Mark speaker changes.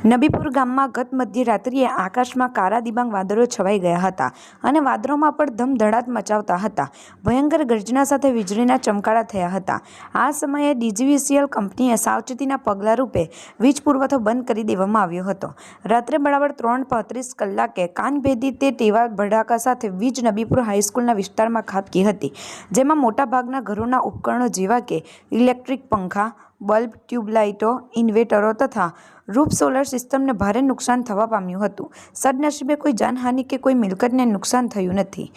Speaker 1: નબીપુર ગામમાં ગત મધ્યરાત્રિએ આકાશમાં કાળા ડિબાંગ વાદળો છવાઈ ગયા હતા અને વાદળોમાં પણ ધમધડાટ મચાવતા હતા. ભયંકર ગર્જના સાથે વીજળીના ચમકારા થયા હતા. આ સમયે ડીજીવીસીએલ કંપનીએ સાવચેતીના પગલાં રૂપે વીજ પુરવઠો બંધ કરી દેવામાં આવ્યો હતો. રાત્રે બરાબર 3:35 કલાકે કાનભેદી તે ટેવા ભડાકા સાથે વીજ નબીપુર હાઈસ્કૂલના વિસ્તારમાં ખાબકી હતી, જેમાં મોટાભાગના ઘરોના ઉપકરણો જેવા કે ઇલેક્ટ્રિક પંખા, બલ્બ, ટ્યુબલાઇટો, ઇન્વર્ટરો તથા રૂફ સોલર સિસ્ટમને ભારે નુકસાન થવા પામ્યું હતું. સદનસીબે કોઈ જાનહાનિ કે કોઈ મિલકતને નુકસાન થયું નથી.